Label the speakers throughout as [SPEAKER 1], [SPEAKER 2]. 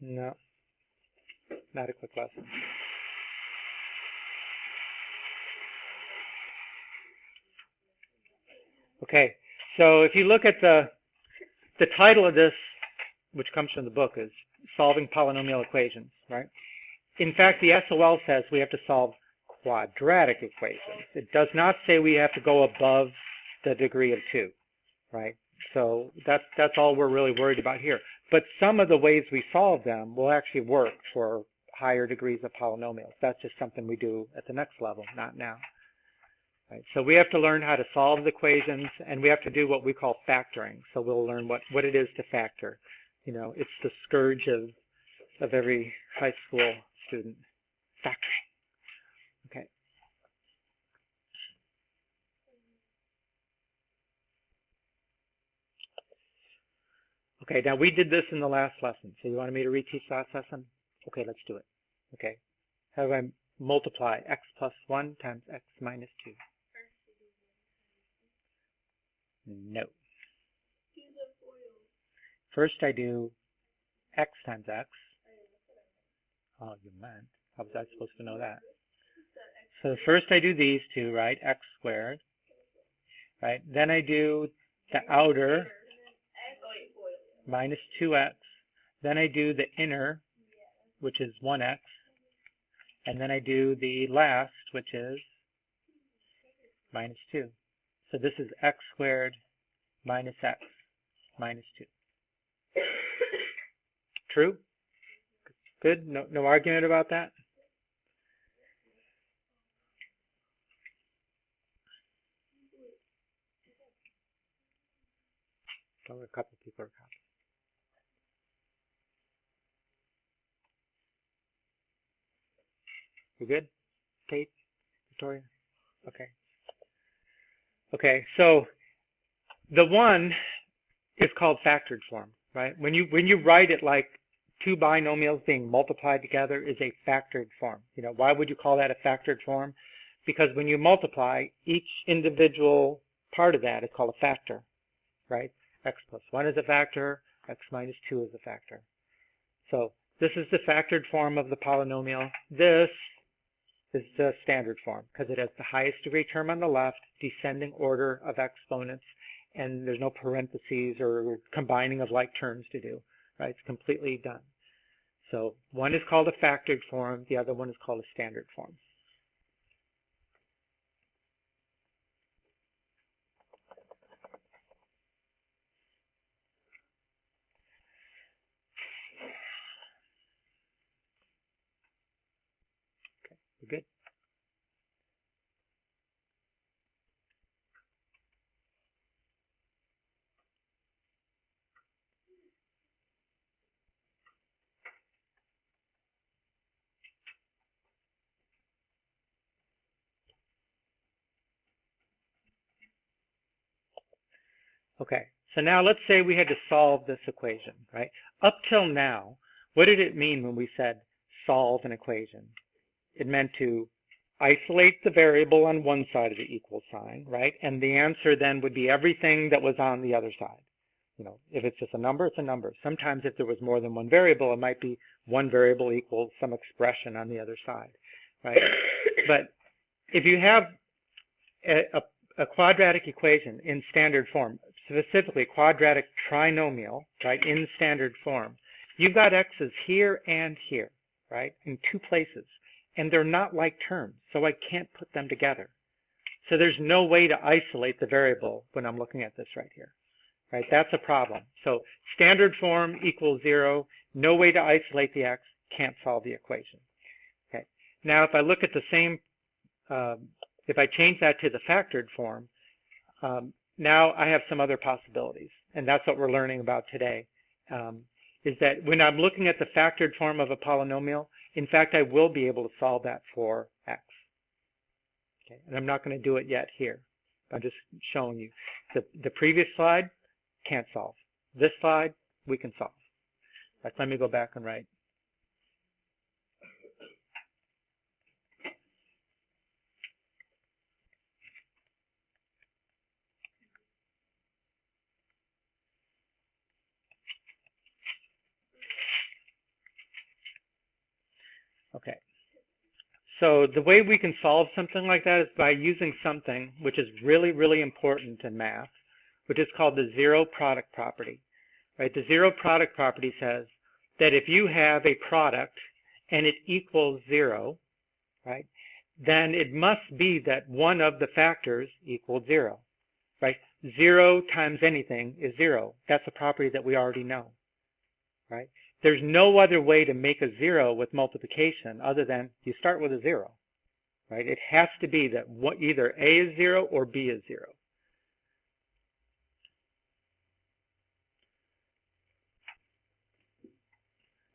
[SPEAKER 1] No, not a quick lesson. Okay, so if you look at the title of this, which comes from the book, is Solving Polynomial Equations, right? In fact, the SOL says we have to solve quadratic equations. It does not say we have to go above the degree of 2, right? So that's all we're really worried about here. But some of the ways we solve them will actually work for higher degrees of polynomials. That's just something we do at the next level, not now. Right? So we have to learn how to solve the equations, and we have to do what we call factoring. So we'll learn what it is to factor. You know, it's the scourge of every high school student. Factoring. Okay. Okay, now we did this in the last lesson. So you wanted me to reteach last lesson? Okay, let's do it. Okay. How do I multiply x plus 1 times x minus 2? No. First I do x times x. Oh, you meant. How was I supposed to know that? So first I do these two, right? X squared. Right? Then I do the outer minus 2x. Then I do the inner, which is 1x. And then I do the last, which is minus 2. So this is x squared minus x minus 2. True? Good? No argument about that? Oh, a couple people are copying. You good? Kate? Victoria? Okay. Okay, so the one is called factored form, right? When you write it like two binomials being multiplied together is a factored form. You know, why would you call that a factored form? Because when you multiply, each individual part of that is called a factor, right? X plus 1 is a factor, x minus 2 is a factor. So this is the factored form of the polynomial. This is the standard form because it has the highest degree term on the left, descending order of exponents, and there's no parentheses or combining of like terms to do, right? It's completely done. So one is called a factored form, the other one is called a standard form. Okay, we're good. Okay, so now let's say we had to solve this equation, right? Up till now, what did it mean when we said solve an equation? It meant to isolate the variable on one side of the equal sign, right? And the answer then would be everything that was on the other side. You know, if it's just a number, it's a number. Sometimes if there was more than one variable, it might be one variable equals some expression on the other side, right? But if you have a quadratic equation in standard form, specifically quadratic trinomial, right, in standard form, you've got x's here and here, right, in two places, and they're not like terms, so I can't put them together. So there's no way to isolate the variable when I'm looking at this right here, right? That's a problem. So standard form equals 0, no way to isolate the x, can't solve the equation. Okay. Now if I look at the same, if I change that to the factored form, now I have some other possibilities, and that's what we're learning about today, is that when I'm looking at the factored form of a polynomial, in fact, I will be able to solve that for x. Okay, and I'm not going to do it yet here. I'm just showing you. The previous slide, can't solve. This slide, we can solve. Right, let me go back and write. Okay. So the way we can solve something like that is by using something which is really, really important in math, which is called the zero product property. Right? The zero product property says that if you have a product and it equals 0, right, then it must be that one of the factors equals 0. Right? 0 times anything is 0. That's a property that we already know. Right? There's no other way to make a 0 with multiplication other than you start with a 0. Right? It has to be that either A is 0 or B is 0.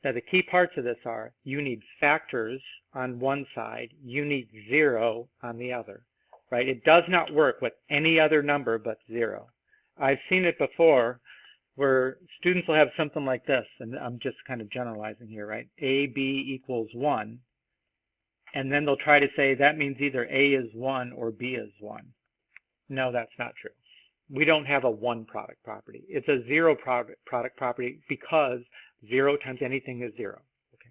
[SPEAKER 1] Now the key parts of this are you need factors on one side, you need 0 on the other. Right? It does not work with any other number but 0. I've seen it before where students will have something like this, and I'm just kind of generalizing here, right? A, B equals 1, and then they'll try to say that means either A is 1 or B is 1. No, that's not true. We don't have a 1 product property. It's a 0 product property because 0 times anything is 0. Okay,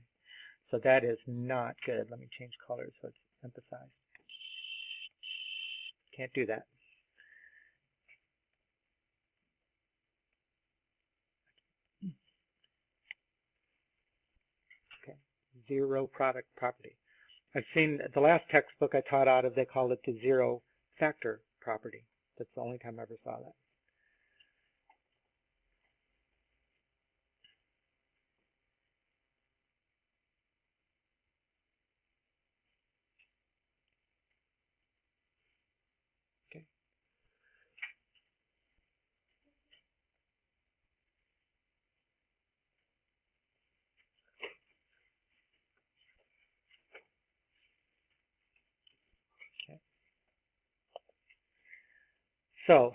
[SPEAKER 1] so that is not good. Let me change colors so it's emphasized. Can't do that. Okay, 0 product property. I've seen the last textbook I taught out of, they called it the 0 factor property. That's the only time I ever saw that. Okay. Okay. So,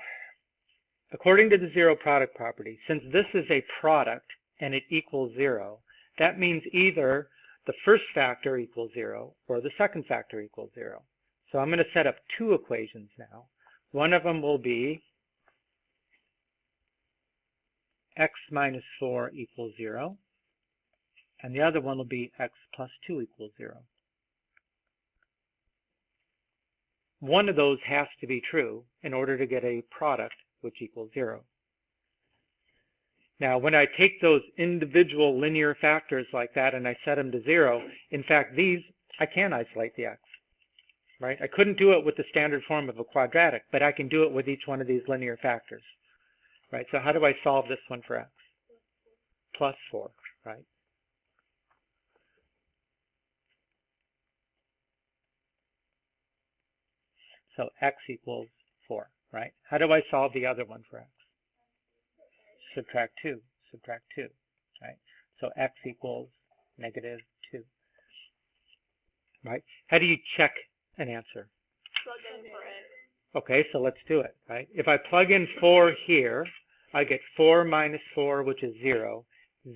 [SPEAKER 1] according to the 0 product property, since this is a product and it equals 0, that means either the first factor equals 0 or the second factor equals 0. So I'm going to set up 2 equations now. One of them will be x minus 4 equals 0, and the other one will be x plus 2 equals 0. One of those has to be true in order to get a product which equals 0. Now, when I take those individual linear factors like that and I set them to 0, in fact, these, I can isolate the x, right? I couldn't do it with the standard form of a quadratic, but I can do it with each one of these linear factors, right? So how do I solve this one for x? Plus 4, right? So x equals 4, right? How do I solve the other one for x? Subtract 2, right? So x equals negative 2, right? How do you check an answer?
[SPEAKER 2] Plug in for x.
[SPEAKER 1] Okay, so let's do it, right? If I plug in 4 here, I get 4 minus 4, which is 0.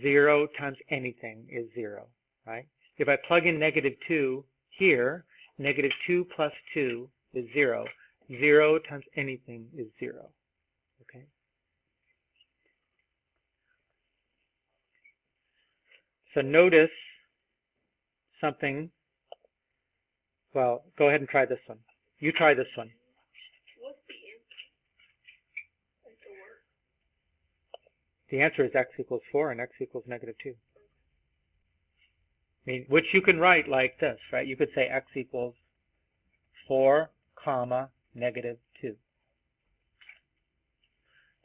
[SPEAKER 1] 0 times anything is 0, right? If I plug in negative 2 here, negative 2 plus 2 is 0. 0 times anything is 0, okay? So notice something. Well, go ahead and try this one. You try this one.
[SPEAKER 2] What's the answer? Like the work?
[SPEAKER 1] The answer is x equals 4 and x equals negative 2. I mean, which you can write like this, right? You could say x equals 4, comma, negative 2.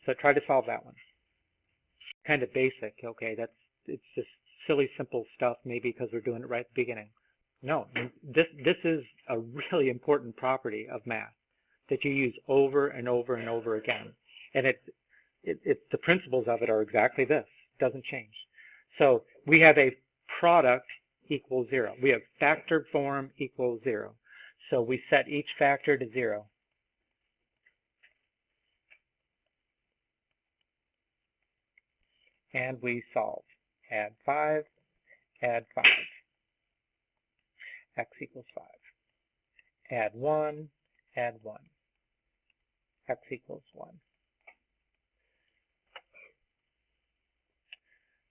[SPEAKER 1] So try to solve that one. Kind of basic, okay? It's just silly, simple stuff, maybe because we're doing it right at the beginning. No, this is a really important property of math that you use over and over and over again. And the principles of it are exactly this. It doesn't change. So we have a product equals 0. We have factor form equals 0. So we set each factor to 0. And we solve. Add 5, add 5. X equals 5. Add 1, add 1. X equals 1.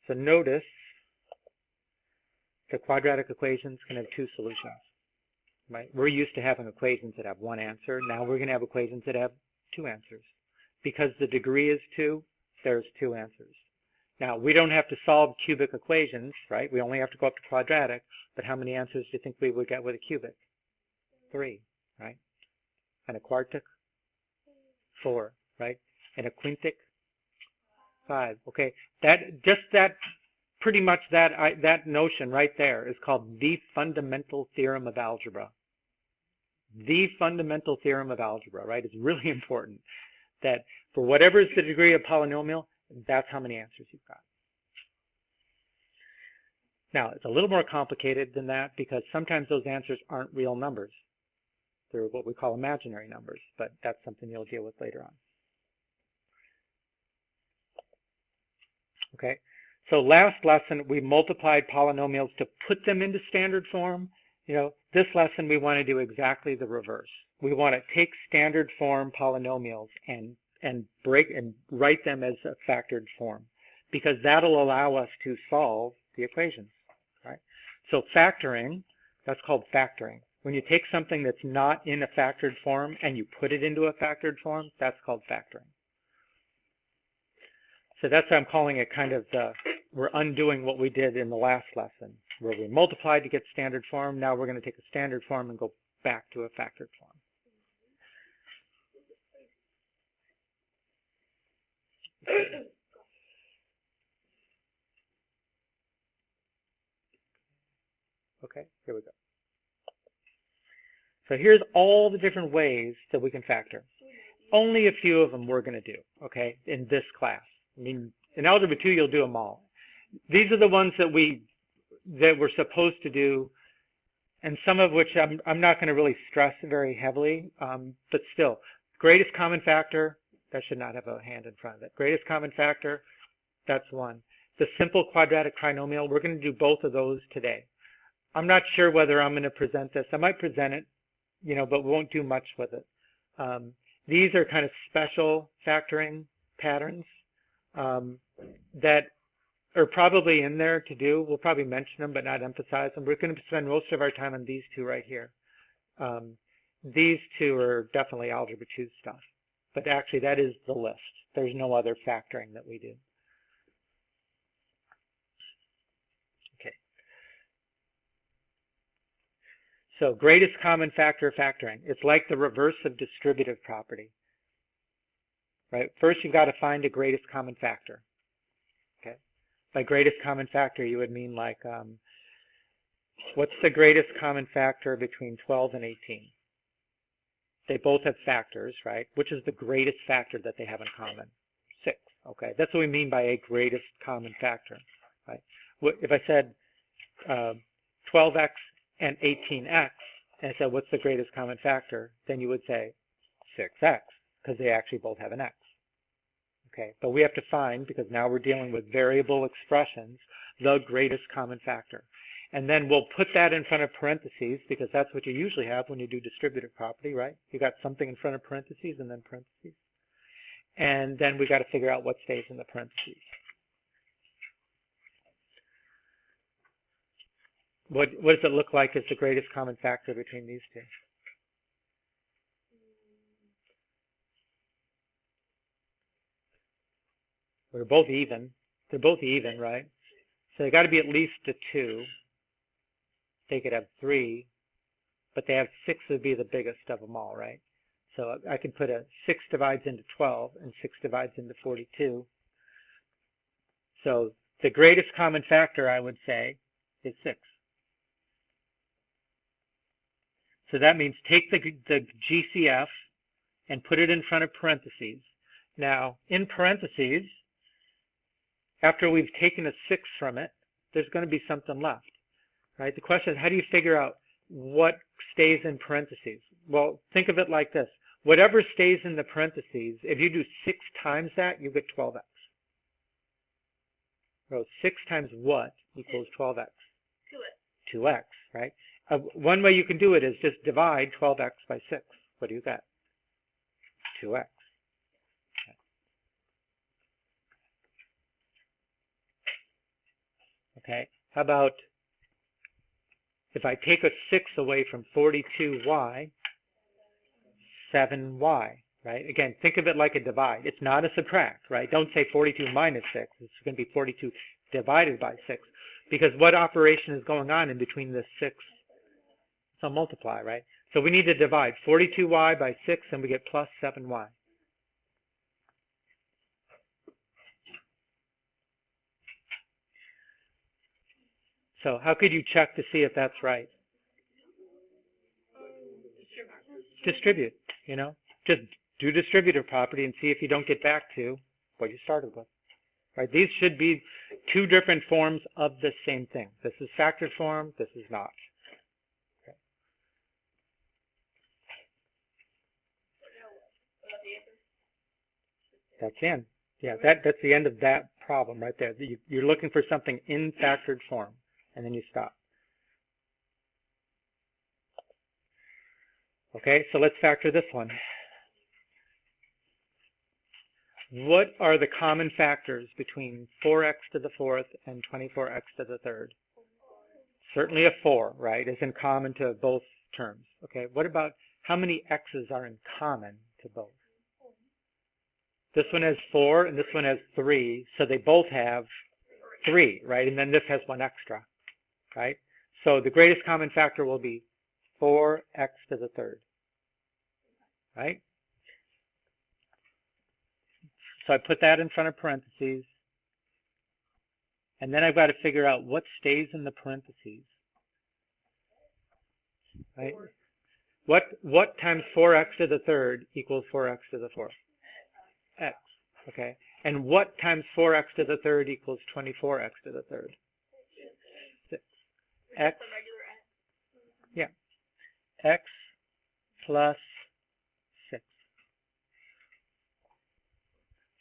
[SPEAKER 1] So notice The quadratic equations can have two solutions, right? We're used to having equations that have one answer. Now we're going to have equations that have two answers. Because the degree is 2, there's 2 answers. Now, we don't have to solve cubic equations, right? We only have to go up to quadratic, but how many answers do you think we would get with a cubic? 3, right? And a quartic? 4, right? And a quintic? 5. Okay, pretty much that notion right there is called the fundamental theorem of algebra. The fundamental theorem of algebra, right? It's really important that for whatever is the degree of polynomial, that's how many answers you've got. Now, it's a little more complicated than that because sometimes those answers aren't real numbers. They're what we call imaginary numbers, but that's something you'll deal with later on. Okay, so last lesson, we multiplied polynomials to put them into standard form. You know, this lesson, we want to do exactly the reverse. We want to take standard form polynomials and write them as a factored form, because that'll allow us to solve the equations, right? So factoring, that's called factoring. When you take something that's not in a factored form and you put it into a factored form, that's called factoring. So that's why I'm calling it kind of we're undoing what we did in the last lesson, where we multiplied to get standard form. Now we're going to take a standard form and go back to a factored form. Okay, here we go. So here's all the different ways that we can factor. Only a few of them we're going to do, okay, in this class. I mean, in Algebra 2, you'll do them all. These are the ones that we're supposed to do, and some of which I'm not going to really stress very heavily, but still, greatest common factor, that should not have a hand in front of it. Greatest common factor, that's one. The simple quadratic trinomial, we're going to do both of those today. I'm not sure whether I'm going to present this. I might present it, you know, but we won't do much with it. These are kind of special factoring patterns that are probably in there to do. We'll probably mention them, but not emphasize them. We're going to spend most of our time on these two right here. These two are definitely Algebra 2 stuff, but actually that is the list. There's no other factoring that we do. Okay. So greatest common factor factoring. It's like the reverse of distributive property. Right? First, you've got to find a greatest common factor. Okay. By greatest common factor, you would mean like, what's the greatest common factor between 12 and 18? They both have factors, right? Which is the greatest factor that they have in common? 6. Okay. That's what we mean by a greatest common factor, right? If I said 12x and 18x, and I said, what's the greatest common factor? Then you would say 6x, because they actually both have an x. Okay, but we have to find, because now we're dealing with variable expressions, the greatest common factor. And then we'll put that in front of parentheses, because that's what you usually have when you do distributive property, right? You got something in front of parentheses and then parentheses. And then we got to figure out what stays in the parentheses. What does it look like as the greatest common factor between these two? They're both even. They're both even, right? So they got to be at least a 2. They could have 3, but they have 6 would be the biggest of them all, right? So I can put a 6 divides into 12 and 6 divides into 42. So the greatest common factor, I would say, is 6. So that means take the GCF and put it in front of parentheses. Now, in parentheses, after we've taken a 6 from it, there's going to be something left, right? The question is, how do you figure out what stays in parentheses? Well, think of it like this. Whatever stays in the parentheses, if you do 6 times that, you get 12x. So 6 times what equals 12x? 2x, right? One way you can do it is just divide 12x by 6. What do you get? 2x. Okay, how about If I take a 6 away from 42y, 7y, right? Again, think of it like a divide. It's not a subtract, right? Don't say 42 minus 6. It's going to be 42 divided by 6. Because what operation is going on in between the 6? It's a multiply, right? So we need to divide 42y by 6, and we get plus 7y. So how could you check to see if that's right? Distribute, you know? Just do distributive property and see if you don't get back to what you started with. Right? These should be two different forms of the same thing. This is factored form, this is not. Okay. That's in. Yeah, that's the end of that problem right there. You're looking for something in factored form, and then you stop. Okay, so let's factor this one. What are the common factors between 4x to the fourth and 24x to the third? Certainly a 4, right, is in common to both terms. Okay, what about how many x's are in common to both? This one has 4 and this one has 3, so they both have 3, right? And then this has 1 extra, right? So the greatest common factor will be 4x to the third, right? So I put that in front of parentheses, and then I've got to figure out what stays in the parentheses, right? What times 4x to the third equals 4x to the fourth? X, okay. And what times 4x to the third equals 24x to the third? 6. X, yeah, x plus 6.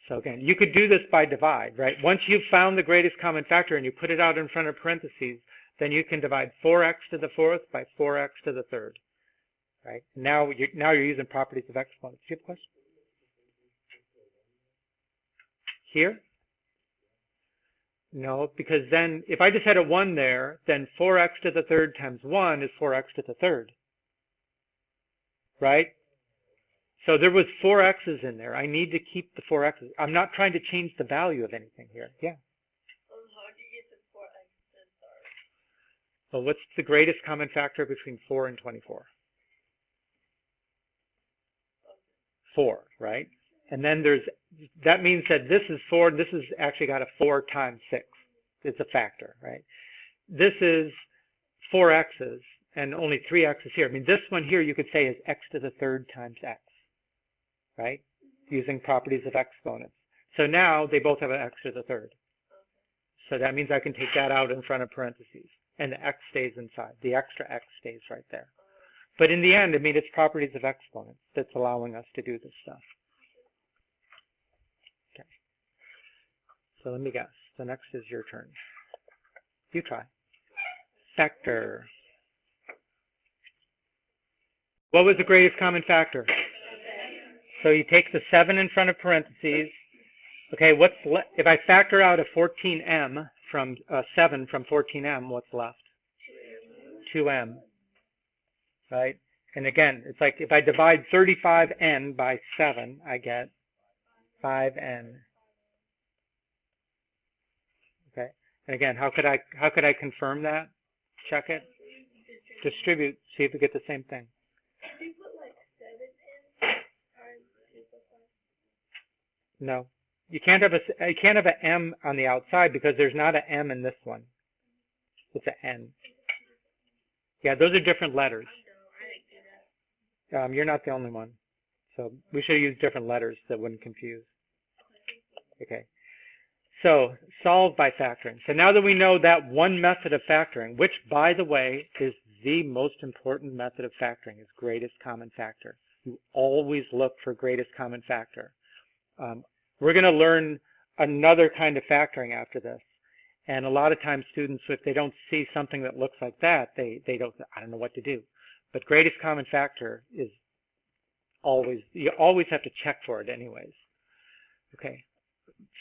[SPEAKER 1] So again, you could do this by divide, right? Once you've found the greatest common factor and you put it out in front of parentheses, then you can divide 4x to the fourth by 4x to the third, right? Now you're using properties of exponents. Do you have a question? Here? No, because then if I just had a 1 there, then 4x to the third times 1 is 4x to the third, right? So there was 4 x's in there. I need to keep the 4 x's. I'm not trying to change the value of anything here. Yeah.
[SPEAKER 2] How do you get the 4 x's?
[SPEAKER 1] Well, what's the greatest common factor between 4 and 24? 4, right? And then that means that this is 4, and this has actually got a 4 times 6. It's a factor, right? This is 4 x's and only 3 x's here. I mean, this one here you could say is x to the third times x, right? Using properties of exponents. So now they both have an x to the third. So that means I can take that out in front of parentheses, and the x stays inside. The extra x stays right there. But in the end, I mean, it's properties of exponents that's allowing us to do this stuff. Okay. So let me guess. The next is your turn. You try. Factor. What was the greatest common factor? So you take the 7 in front of parentheses. Okay, if I factor out a 14m from 7 from 14m, what's left? 2m. Right? And again, it's like if I divide 35n by 7, I get 5n. Okay? And again, how could I confirm that? Check it. Distribute, see if we get the same thing.
[SPEAKER 2] Did you put like 7 in?
[SPEAKER 1] No. You can't have an m on the outside because there's not an m in this one. It's an n. Yeah, those are different letters. You're not the only one. So we should use different letters that wouldn't confuse. Okay. So solve by factoring. So now that we know that one method of factoring, which by the way is the most important method of factoring, is greatest common factor. You always look for greatest common factor. We're going to learn another kind of factoring after this. And a lot of times students, if they don't see something that looks like that, I don't know what to do. But greatest common factor is always, you always have to check for it anyways. Okay,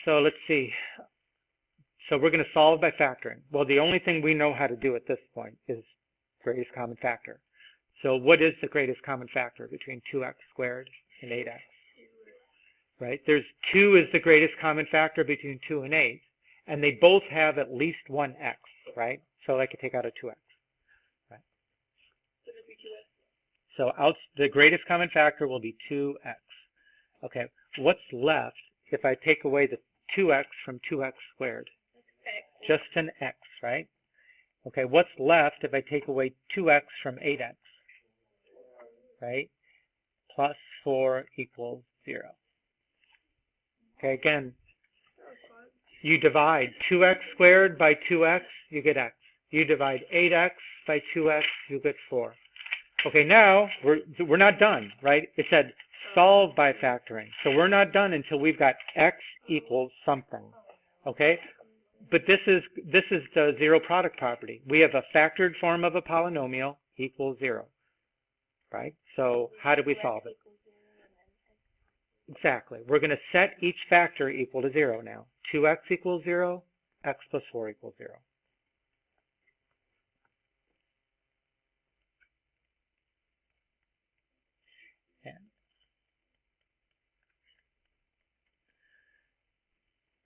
[SPEAKER 1] so let's see. So we're going to solve by factoring. Well, the only thing we know how to do at this point is greatest common factor. So what is the greatest common factor between 2x squared and 8x? Right? There's 2 is the greatest common factor between 2 and 8, and they both have at least one x, right? So I could take out a 2x. Right? So the greatest common factor will be 2x. Okay, what's left if I take away the 2x from 2x squared? Just an x, right? Okay, what's left if I take away 2x from 8x? Right? Plus 4 equals 0. Okay, again, you divide 2x squared by 2x, you get x. You divide 8x by 2x, you get 4. Okay, now we're not done, right? It said solve by factoring. So we're not done until we've got x equals something. Okay? But this is the zero product property. We have a factored form of a polynomial equals 0. Right? So how do we solve it? Exactly. We're going to set each factor equal to 0 now. 2x equals 0, x plus 4 equals 0.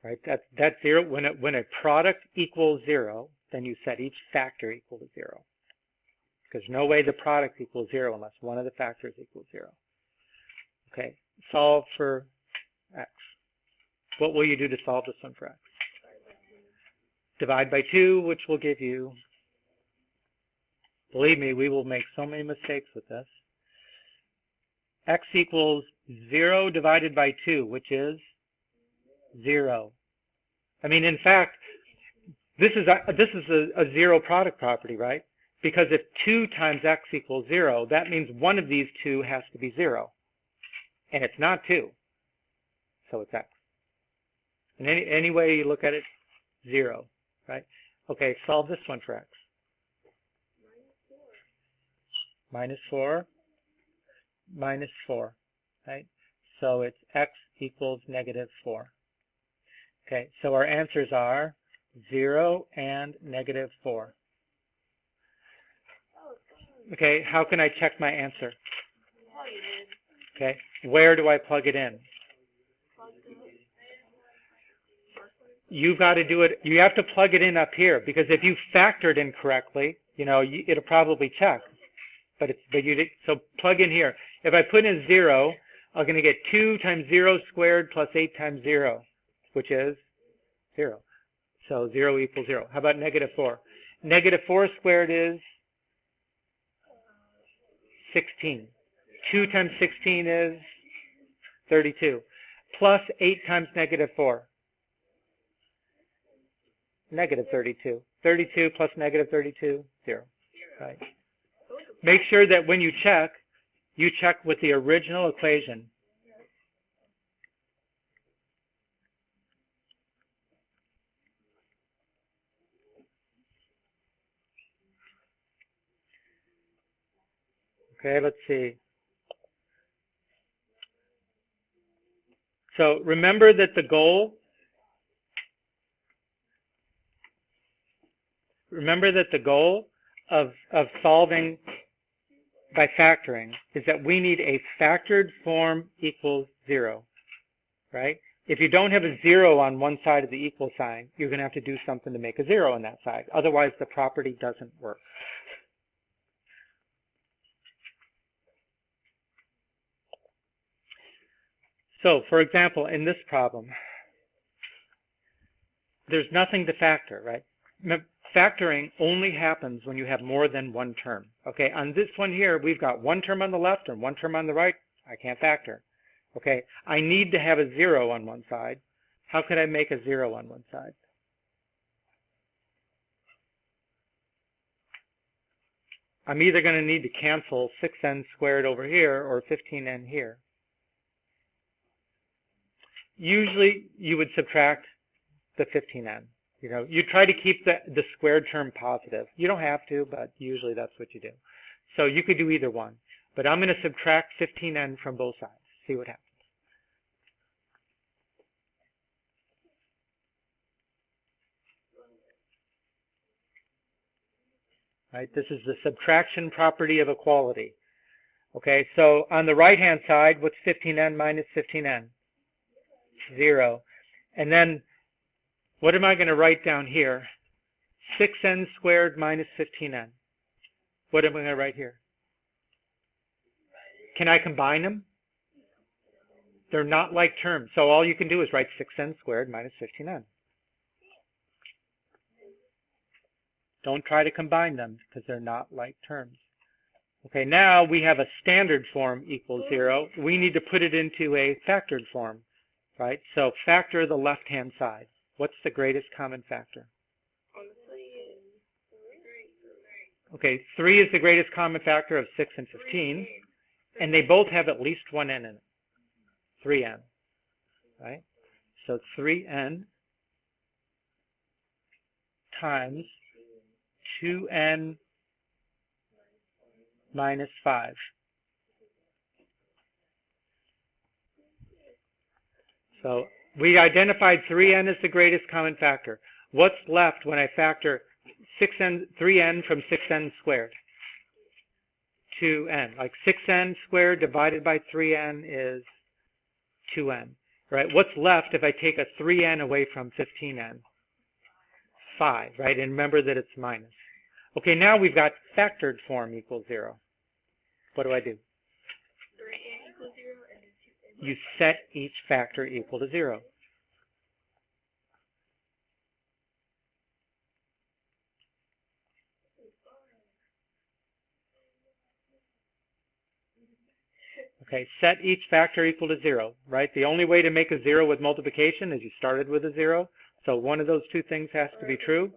[SPEAKER 1] Right? That's 0. When a product equals 0, then you set each factor equal to 0. Because no way the product equals 0 unless one of the factors equals 0. Okay, solve for x. What will you do to solve this one for x? Divide by 2, which will give you, believe me, we will make so many mistakes with this. X equals 0 divided by 2, which is 0. I mean, in fact, this is a zero product property, right? Because if 2 times x equals 0, that means one of these two has to be 0. And it's not 2. So it's x. And any way you look at it, 0, right? Okay, solve this one for x. Minus 4. Minus 4, right? So it's x equals negative 4. Okay, so our answers are 0 and negative 4. Okay, how can I check my answer? Okay, where do I plug it in? You've got to do it, you have to plug it in up here, because if you factored incorrectly, it'll probably check. So plug in here. If I put in 0, I'm going to get 2 times 0 squared plus 8 times 0, which is 0. So 0 equals 0. How about negative 4? Negative 4 squared is 16. 2 times 16 is 32. Plus 8 times negative 4. Negative 32. 32 plus negative 32, 0. Right. Make sure that when you check with the original equation. Okay, let's see. So remember that the goal of solving by factoring is that we need a factored form equals 0, right? If you don't have a 0 on one side of the equal sign, you're going to have to do something to make a 0 on that side. Otherwise, the property doesn't work. So, for example, in this problem, there's nothing to factor, right? Factoring only happens when you have more than one term. Okay, on this one here, we've got one term on the left and one term on the right. I can't factor. Okay, I need to have a 0 on one side. How could I make a 0 on one side? I'm either going to need to cancel 6n squared over here or 15n here. Usually, you would subtract the 15n. You try to keep the squared term positive. You don't have to, but usually that's what you do. So you could do either one. But I'm going to subtract 15n from both sides. See what happens. right? This is the subtraction property of equality. Okay, so on the right-hand side, what's 15n minus 15n? 0. And then, what am I going to write down here? 6n squared minus 15n. What am I going to write here? Can I combine them? They're not like terms. So all you can do is write 6n squared minus 15n. Don't try to combine them because they're not like terms. Okay, now we have a standard form equals 0. We need to put it into a factored form, right? So factor the left-hand side. What's the greatest common factor? Okay, 3 is the greatest common factor of 6 and 15, and they both have at least one n in it. 3n, right? So 3n times 2n minus 5. So we identified 3n as the greatest common factor. What's left when I factor 3n from 6n squared? 2n. Like 6n squared divided by 3n is 2n. Right? What's left if I take a 3n away from 15n? 5, right? And remember that it's minus. Okay, now we've got factored form equals 0. What do I do?
[SPEAKER 2] 3n equals 0 and then 2n.
[SPEAKER 1] You set each factor equal to 0. Okay, set each factor equal to 0, right? The only way to make a 0 with multiplication is you started with a 0. So one of those two things has to be true.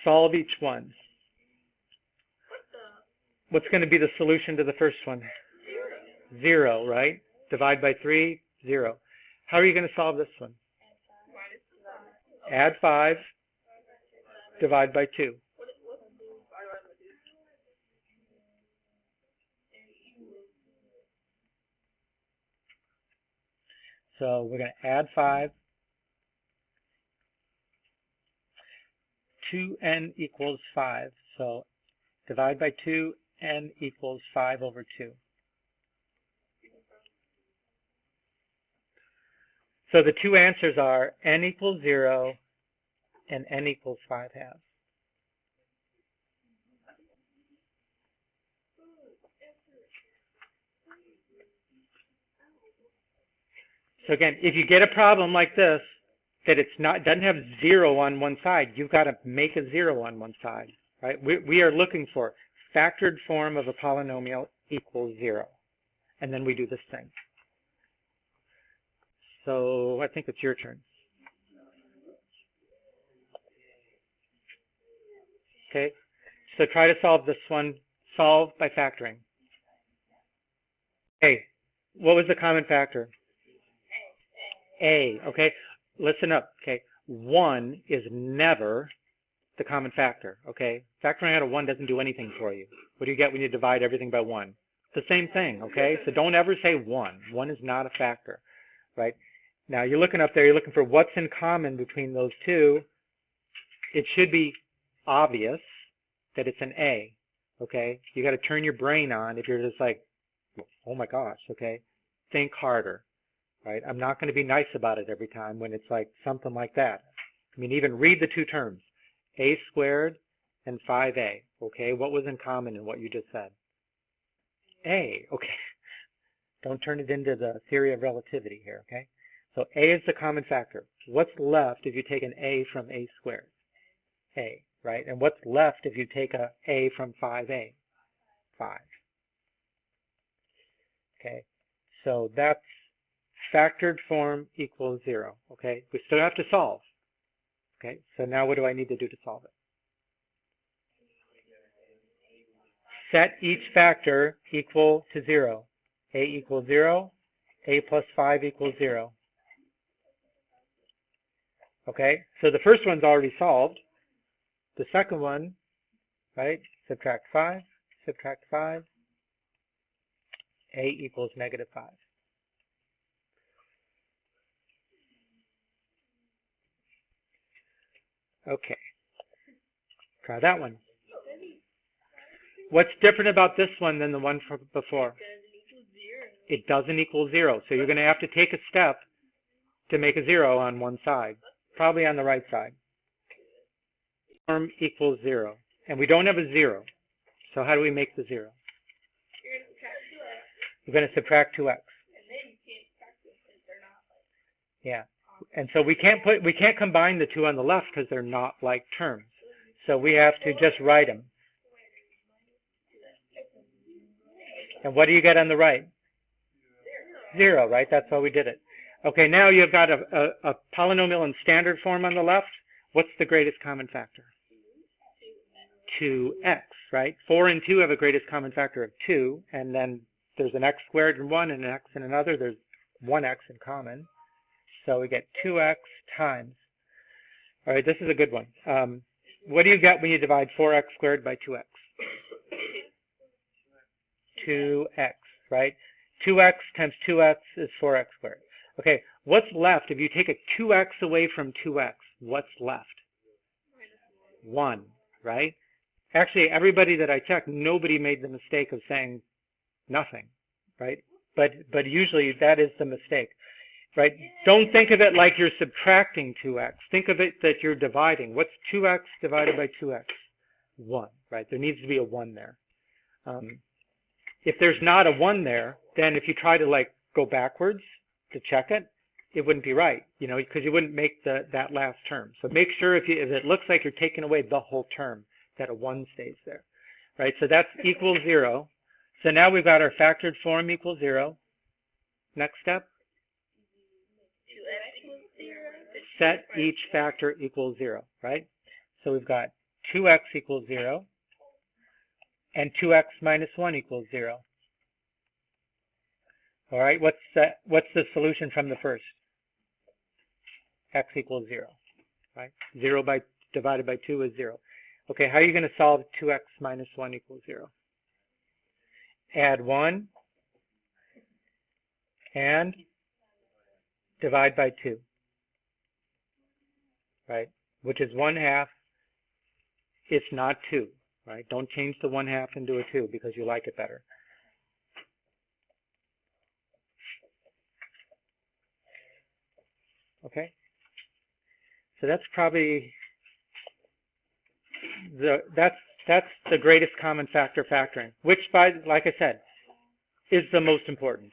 [SPEAKER 1] Solve each one. What's going to be the solution to the first one? 0, right? Divide by 3, 0. How are you going to solve this one? Add 5, divide by 2. So we're going to add 5. 2n equals 5. So divide by 2, n equals 5 over 2. So the two answers are n equals 0 and n equals 5 halves. So again, if you get a problem like this, that doesn't have 0 on one side, you've got to make a 0 on one side, right? We are looking for factored form of a polynomial equals 0. And then we do this thing. So I think it's your turn. Okay, so try to solve this one. Solve by factoring. Okay, what was the common factor? A, okay? Listen up, okay? 1 is never the common factor, okay? Factoring out of 1 doesn't do anything for you. What do you get when you divide everything by 1? It's the same thing, okay? So don't ever say 1. 1 is not a factor, right? Now you're looking up there, you're looking for what's in common between those two. It should be obvious that it's an A, okay? You got to turn your brain on if you're just like, oh my gosh, okay? Think harder, right? I'm not going to be nice about it every time when it's like something like that. I mean, even read the two terms, A squared and 5A, okay? What was in common in what you just said? A, okay? Don't turn it into the theory of relativity here, okay? So A is the common factor. What's left if you take an A from A squared? A, right? And what's left if you take a A from 5A? 5. Okay, so that's factored form equals 0, okay? We still have to solve, okay? So now what do I need to do to solve it? Set each factor equal to 0. A equals 0, A plus 5 equals 0. Okay, so the first one's already solved. The second one, right, subtract 5, A equals negative 5. Okay, try that one. What's different about this one than the one from before?
[SPEAKER 2] It doesn't equal 0.
[SPEAKER 1] It doesn't equal 0. So you're going to have to take a step to make a 0 on one side, probably on the right side. Form equals 0. And we don't have a 0. So how do we make the 0?
[SPEAKER 2] You're going to subtract 2x.
[SPEAKER 1] We're going to subtract 2x.
[SPEAKER 2] And then you can't subtract them because they're not like.
[SPEAKER 1] Yeah. And so we can't combine the two on the left because they're not like terms. So we have to just write them. And what do you get on the right? 0, right? That's why we did it. Okay, now you've got a polynomial in standard form on the left. What's the greatest common factor? 2x, right? 4 and 2 have a greatest common factor of 2, and then there's an x squared in one and an x in another. There's 1x in common. So we get 2x times. All right, this is a good one. What do you get when you divide 4x squared by 2x? 2x, right? 2x times 2x is 4x squared. Okay, what's left? If you take a 2x away from 2x, what's left? 1, right? Actually, everybody that I checked, nobody made the mistake of saying nothing, right? But usually that is the mistake, right? Don't think of it like you're subtracting 2x. Think of it that you're dividing. What's 2x divided by 2x? 1, right? There needs to be a 1 there. If there's not a 1 there, then if you try to like go backwards to check it, it wouldn't be right, you know, because you wouldn't make that last term. So make sure if it looks like you're taking away the whole term, that a 1 stays there, right? So that's equals 0. So now we've got our factored form equals 0. Next step.
[SPEAKER 2] 2x equals 0.
[SPEAKER 1] Set each factor equals 0, right? So we've got 2x equals 0 and 2x minus 1 equals 0. All right, what's the solution from the first? X equals 0, right? 0 divided by 2 is 0. Okay, how are you going to solve 2x minus 1 equals 0? Add 1 and divide by 2, right? Which is 1/2. It's not 2, right? Don't change the 1/2 into a 2 because you like it better. Okay? So that's probably that's the greatest common factor factoring, which like I said, is the most important,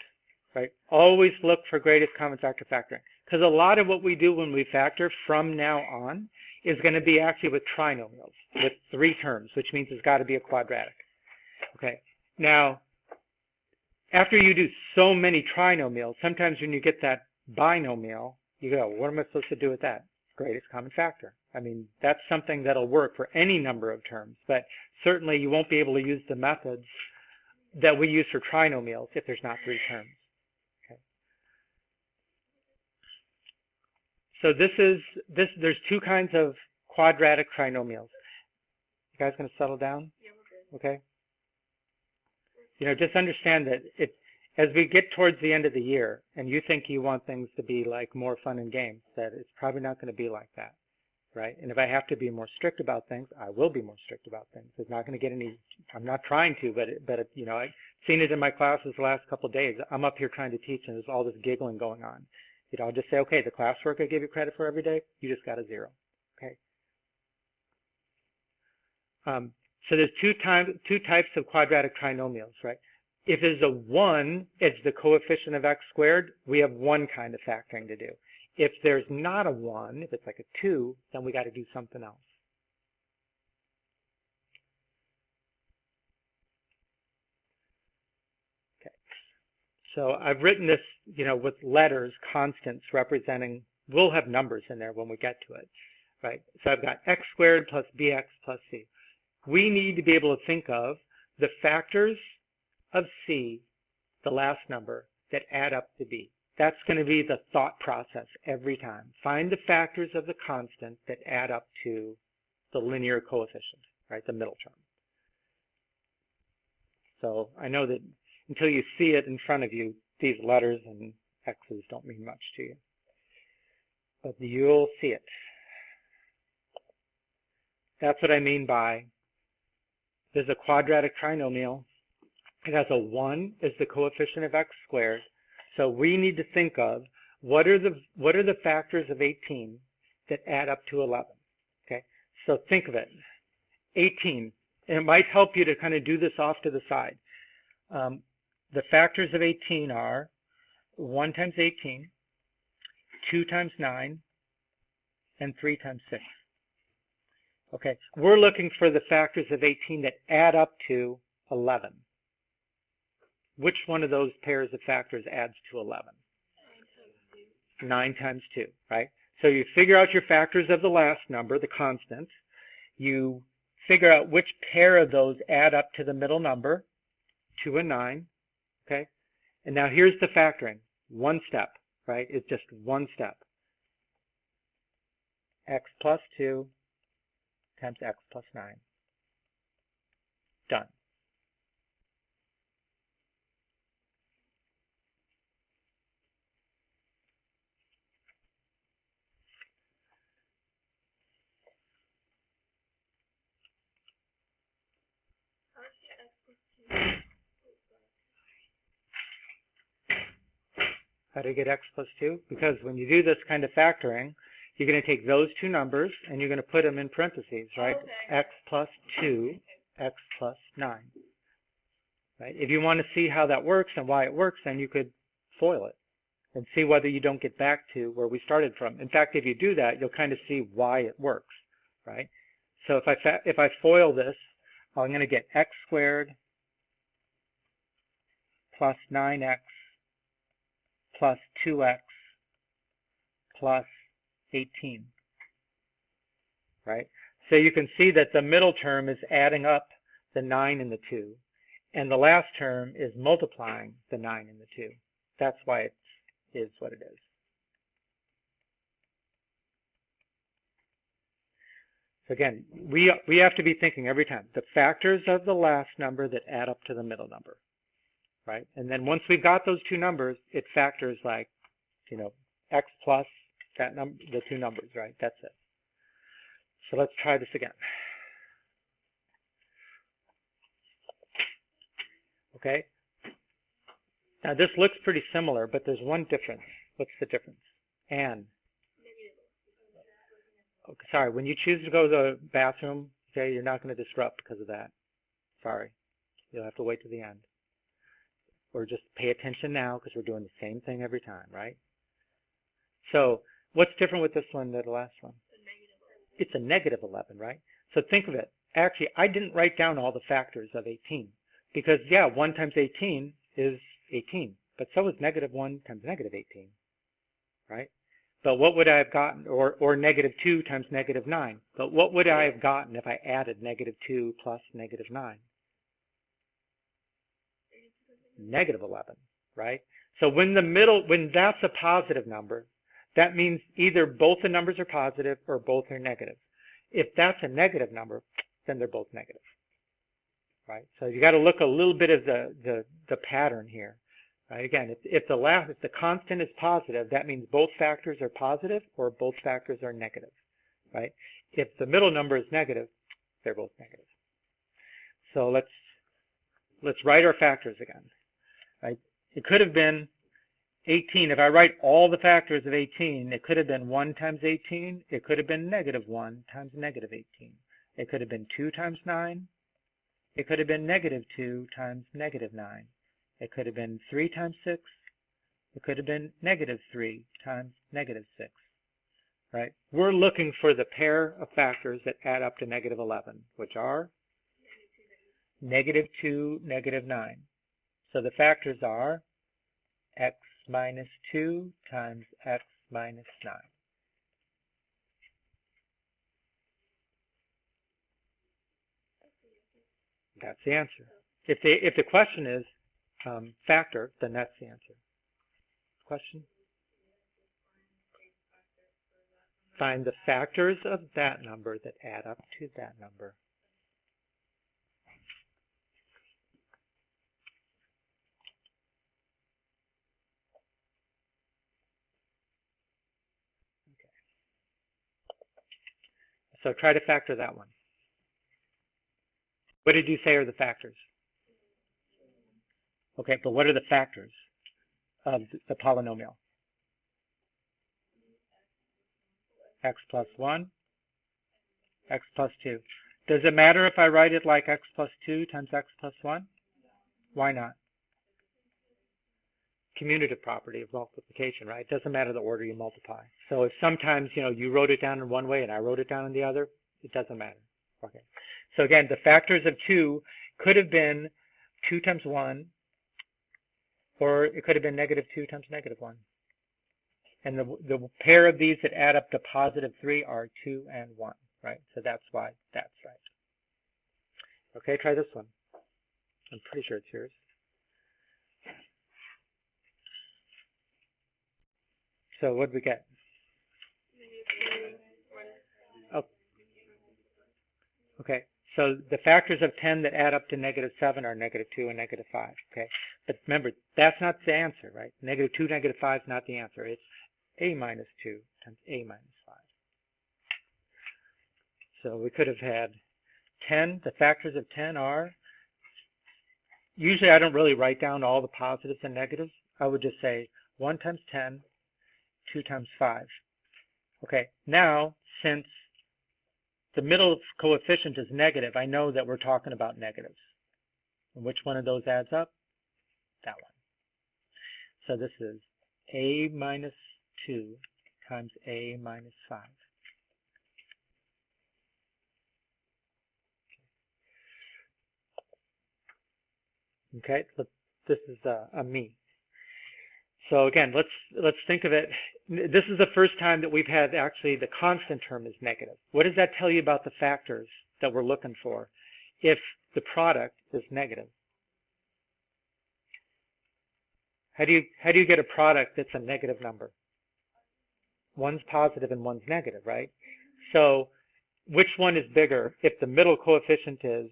[SPEAKER 1] right? Always look for greatest common factor factoring, because a lot of what we do when we factor from now on is going to be actually with trinomials, with 3 terms, which means it's got to be a quadratic. Okay. Now, after you do so many trinomials, sometimes when you get that binomial, you go, what am I supposed to do with that? Greatest common factor. I mean, that's something that'll work for any number of terms, but certainly you won't be able to use the methods that we use for trinomials if there's not 3 terms. Okay. So there's 2 kinds of quadratic trinomials. You guys gonna settle down?
[SPEAKER 2] Yeah, we're good.
[SPEAKER 1] Okay. You know, just understand that as we get towards the end of the year and you think you want things to be like more fun and games, that it's probably not going to be like that, right? And if I have to be more strict about things, I will be more strict about things. It's not going to get any, I'm not trying to, but you know, I've seen it in my classes the last couple of days. I'm up here trying to teach and there's all this giggling going on. You know, I'll just say, okay, the classwork I gave you credit for every day, you just got a 0, okay? So there's two types of quadratic trinomials, right? If it's a 1, it's the coefficient of x squared, we have one kind of factoring to do. If there's not a 1, if it's like a 2, then we got to do something else. Okay. So I've written this, you know, with letters, constants representing, we'll have numbers in there when we get to it, right? So I've got x squared plus bx plus c. We need to be able to think of the factors of c, the last number, that add up to b. That's going to be the thought process every time. Find the factors of the constant that add up to the linear coefficient, right, the middle term. So I know that until you see it in front of you, these letters and x's don't mean much to you. But you'll see it. That's what I mean by is a quadratic trinomial. It has a 1 as the coefficient of x squared. So we need to think of what are the factors of 18 that add up to 11. Okay, so think of it. 18, and it might help you to kind of do this off to the side. The factors of 18 are 1 times 18, 2 times 9, and 3 times 6. Okay, we're looking for the factors of 18 that add up to 11. Which one of those pairs of factors adds to 11? 9 times 2, right? So you figure out your factors of the last number, the constant. You figure out which pair of those add up to the middle number, 2 and 9, okay? And now here's the factoring. One step, right? It's just one step. X plus 2 times x plus 9. Done. How do you get x plus 2? Because when you do this kind of factoring, you're going to take those two numbers and you're going to put them in parentheses, right?
[SPEAKER 2] Okay.
[SPEAKER 1] X plus 2, x plus 9. Right? If you want to see how that works and why it works, then you could FOIL it and see whether you don't get back to where we started from. In fact, if you do that, you'll kind of see why it works, right? So if I FOIL this, I'm going to get x squared plus 9x plus 2x plus 18, right? So you can see that the middle term is adding up the 9 and the 2, and the last term is multiplying the 9 and the 2. That's why it is what it is. So again, we have to be thinking every time the factors of the last number that add up to the middle number, right? And then once we've got those two numbers, it factors like, you know, x plus that number, the two numbers, right? That's it. So let's try this again. Okay. Now this looks pretty similar, but there's one difference. What's the difference? And okay, sorry, when you choose to go to the bathroom, okay, you're not going to disrupt because of that. Sorry. You'll have to wait to the end. Or just pay attention now because we're doing the same thing every time, right? So what's different with this one than the last one? It's a negative 11, right? So think of it. Actually, I didn't write down all the factors of 18 because, yeah, 1 times 18 is 18, but so is negative 1 times negative 18, right? But what would I have gotten, or negative 2 times negative 9, but what would I have gotten if I added negative 2 plus negative 9? Negative 11, right? So when that's a positive number, that means either both the numbers are positive or both are negative. If that's a negative number, then they're both negative, right? So you got to look a little bit of the pattern here, right? Again, if the constant is positive, that means both factors are positive or both factors are negative, right? If the middle number is negative, they're both negative. So let's write our factors again, right? It could have been 18. If I write all the factors of 18, it could have been 1 times 18. It could have been negative 1 times negative 18. It could have been 2 times 9. It could have been negative 2 times negative 9. It could have been 3 times 6. It could have been negative 3 times negative 6, right? We're looking for the pair of factors that add up to negative 11, which are negative 2, negative 9. So the factors are x minus 2 times x minus 9. That's the answer. If the question is factor, then that's the answer. Question? Find the factors of that number that add up to that number. So try to factor that one. What did you say are the factors? Okay, but what are the factors of the polynomial? X plus 1, x plus 2. Does it matter if I write it like x plus 2 times x plus 1? Why not? Commutative property of multiplication, right? It doesn't matter the order you multiply. So if sometimes, you wrote it down in one way and I wrote it down in the other, it doesn't matter. Okay. So again, the factors of 2 could have been 2 times 1, or it could have been negative 2 times negative 1. And the pair of these that add up to positive 3 are 2 and 1, right? So that's why that's right. Okay, try this one. I'm pretty sure it's yours. So what did we get? Oh. Okay, so the factors of 10 that add up to negative 7 are negative 2 and negative 5. Okay, but remember, that's not the answer, right? Negative 2, negative 5 is not the answer. It's a minus 2 times a minus 5. So we could have had 10. The factors of 10 are, usually I don't really write down all the positives and negatives. I would just say 1 times 10, 2 times 5. Okay, now since the middle coefficient is negative, I know that we're talking about negatives. And which one of those adds up? That one. So this is a minus 2 times a minus 5. Okay, so this is a me. So again, let's think of it. This is the first time that we've had actually the constant term is negative. What does that tell you about the factors that we're looking for if the product is negative? How do you get a product that's a negative number? One's positive and one's negative, right? So which one is bigger? If the middle coefficient is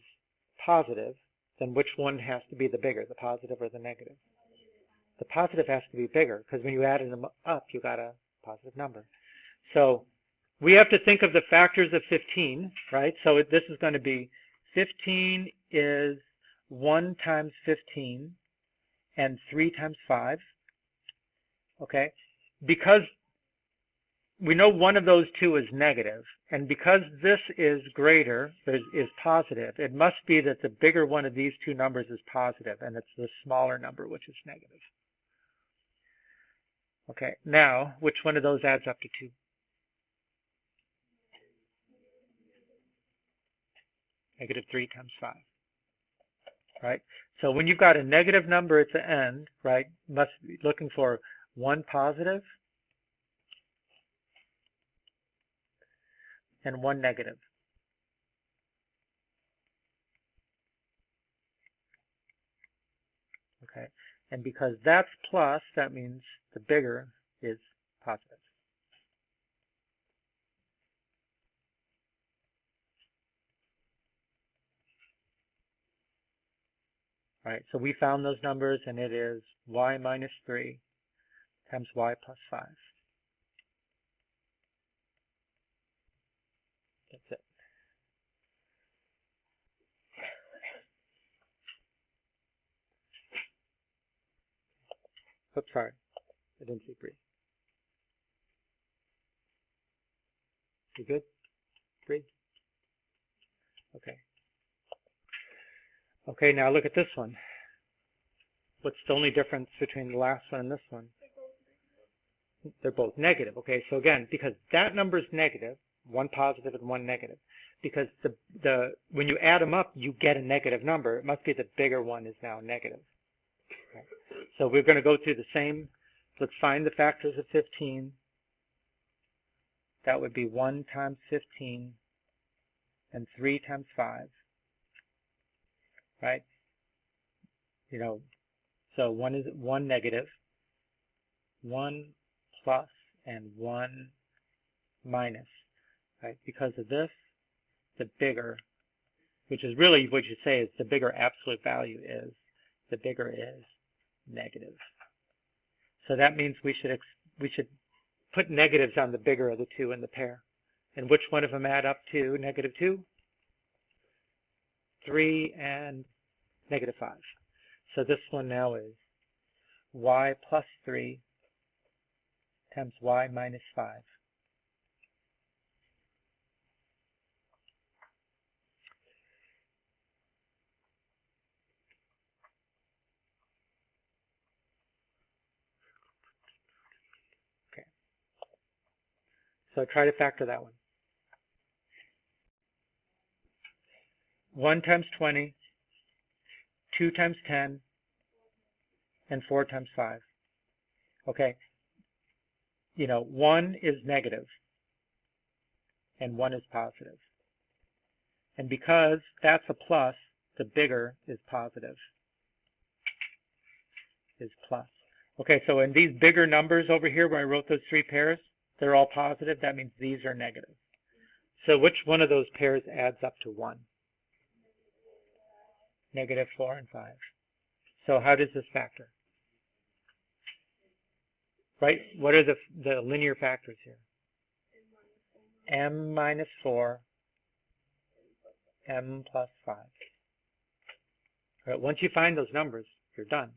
[SPEAKER 1] positive, then which one has to be the bigger, the positive or the negative? The positive has to be bigger because when you add them up, you got a positive number. So we have to think of the factors of 15, right? So this is going to be 15 is 1 times 15 and 3 times 5. Okay? Because we know one of those two is negative, and because this is greater, is positive, it must be that the bigger one of these two numbers is positive, and it's the smaller number which is negative. Okay, now, which one of those adds up to 2? Negative 3 times 5, right? So when you've got a negative number at the end, right, must be looking for one positive and one negative. Okay, and because that's plus, that means the bigger is positive. All right, so we found those numbers, and it is y minus 3 times y plus 5. That's it. Oops, sorry. I didn't see Bree. You good, Bree? Okay. Okay, now look at this one. What's the only difference between the last one and this one? They're both negative. Okay, so again, because that number is negative, one positive and one negative, because when you add them up, you get a negative number. It must be the bigger one is now negative. Okay. So we're going to go through the same. Let's find the factors of 15. That would be 1 times 15 and 3 times 5. Right? So one is 1 negative, 1 plus, and 1 minus. Right? Because of this, the bigger, which is really what you say is the bigger absolute value is, the bigger is negative. So that means we should put negatives on the bigger of the two in the pair. And which one of them add up to negative 2? 3 and negative 5. So this one now is y plus 3 times y minus 5. Okay. So try to factor that one. 1 times 20, 2 times 10, and 4 times 5. Okay. 1 is negative, and 1 is positive. And because that's a plus, the bigger is positive, is plus. Okay, so in these bigger numbers over here where I wrote those 3 pairs, they're all positive. That means these are negative. So which one of those pairs adds up to 1? Negative 4 and 5. So how does this factor? Right? What are the linear factors here? M minus 4, M plus 5. All right, once you find those numbers, you're done.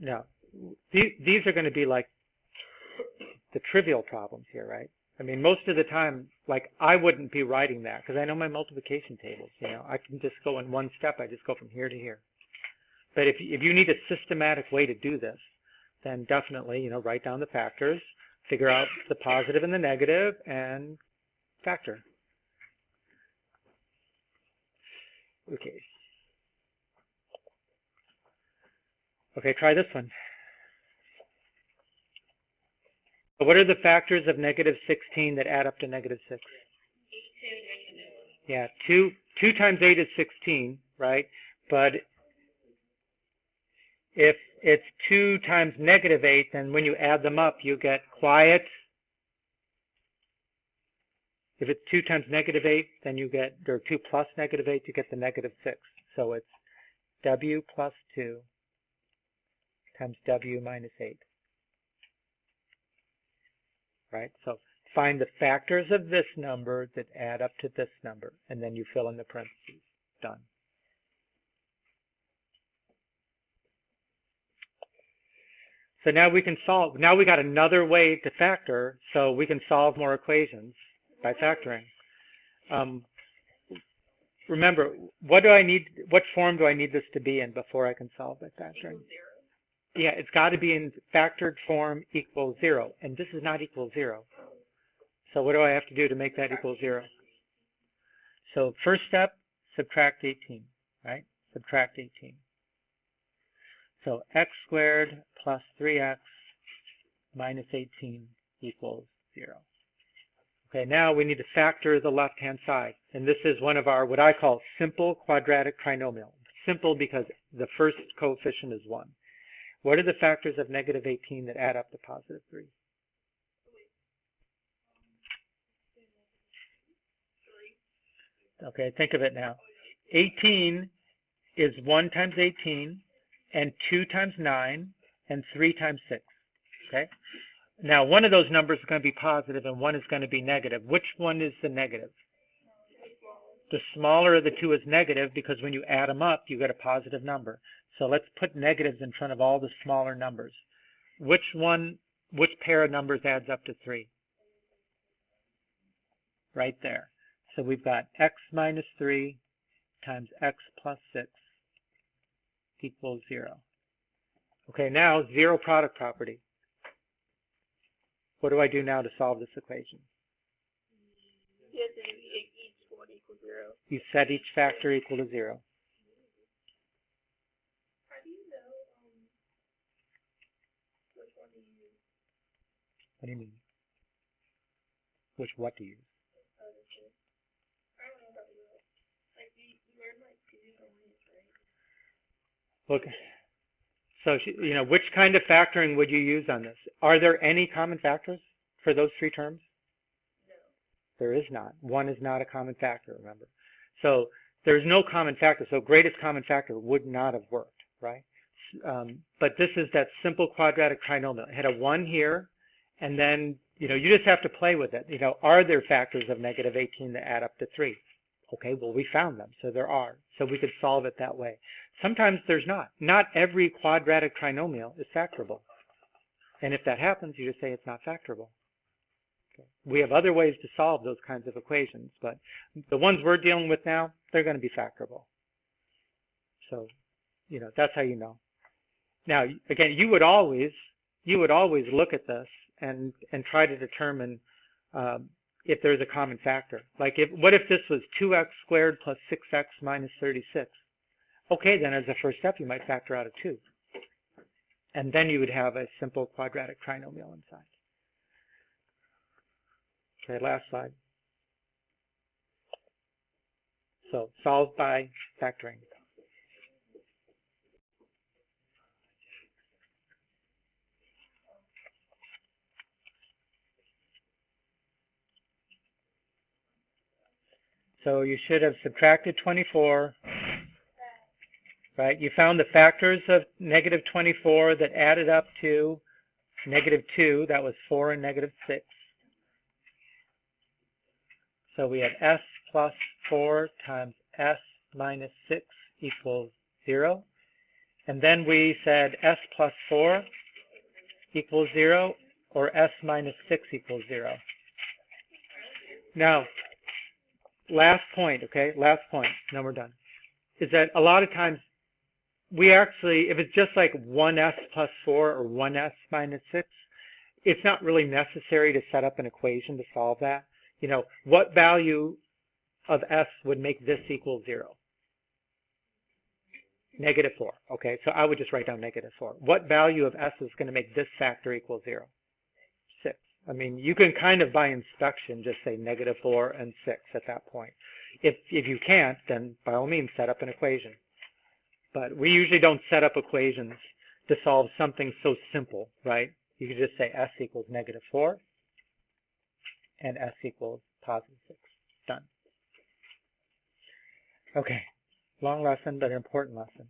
[SPEAKER 1] Now, these are going to be like the trivial problems here, right? I mean, most of the time, like, I wouldn't be writing that because I know my multiplication tables. I can just go in one step. I just go from here to here. But if you need a systematic way to do this, then definitely, write down the factors, figure out the positive and the negative, and factor. Okay. Okay, try this one. What are the factors of negative 16 that add up to negative 6? Yeah, 2 times 8 is 16, right? But if it's 2 times negative 8, then when you add them up, you get quiet. If it's 2 times negative 8, then you get, or 2 plus negative 8, you get the negative 6. So it's W plus 2 times W minus 8. Right? So find the factors of this number that add up to this number, and then you fill in the parentheses. Done. So now we can solve. Now we got another way to factor, so we can solve more equations by factoring. Remember, what form do I need this to be in before I can solve by factoring? Yeah, it's got to be in factored form equals 0, and this is not equal 0. So what do I have to do to make that equal 0? So first step, subtract 18, right? Subtract 18. So x squared plus 3x minus 18 equals 0. Okay, now we need to factor the left-hand side, and this is one of our, what I call simple quadratic trinomial. Simple because the first coefficient is 1. What are the factors of negative 18 that add up to positive 3? Okay, think of it now. 18 is 1 times 18, and 2 times 9, and 3 times 6. Okay? Now, one of those numbers is going to be positive, and one is going to be negative. Which one is the negative? The smaller of the two is negative because when you add them up, you get a positive number. So let's put negatives in front of all the smaller numbers. Which pair of numbers adds up to 3? Right there. So we've got x minus 3 times x plus 6 equals 0. Okay, now zero product property. What do I do now to solve this equation? You set each factor equal to 0.
[SPEAKER 2] How do you know which one to use?
[SPEAKER 1] What do you mean? What do you use?
[SPEAKER 2] I don't know about you. Like you learn like two points, right?
[SPEAKER 1] Look, so which kind of factoring would you use on this? Are there any common factors for those 3 terms?
[SPEAKER 2] No.
[SPEAKER 1] There is not. 1 is not a common factor, remember. So there's no common factor. So greatest common factor would not have worked, right? But this is that simple quadratic trinomial. It had a 1 here, and then, you just have to play with it. Are there factors of negative 18 that add up to 3? Okay, well, we found them, so there are. So we could solve it that way. Sometimes there's not. Not every quadratic trinomial is factorable. And if that happens, you just say it's not factorable. Okay. We have other ways to solve those kinds of equations, but the ones we're dealing with now, they're going to be factorable. So, that's how you know. Now, again, you would always look at this and try to determine if there's a common factor. Like, what if this was 2x squared plus 6x minus 36? Okay, then as a first step, you might factor out a 2. And then you would have a simple quadratic trinomial inside. Okay, last slide. So solve by factoring. So you should have subtracted 24, right? You found the factors of negative 24 that added up to negative 2. That was 4 and negative 6. So we have s plus 4 times s minus 6 equals 0. And then we said s plus 4 equals 0 or s minus 6 equals 0. Now, last point, okay? Last point, now we're done. Is that a lot of times we actually, if it's just like 1s plus 4 or 1s minus 6, it's not really necessary to set up an equation to solve that. What value of s would make this equal 0? Negative 4. Okay, so I would just write down negative 4. What value of s is going to make this factor equal 0? 6. I mean, you can kind of by inspection just say negative 4 and 6 at that point. If you can't, then by all means set up an equation. But we usually don't set up equations to solve something so simple, right? You can just say s equals negative 4 and s equals positive 6. Done. Okay, long lesson, but an important lesson.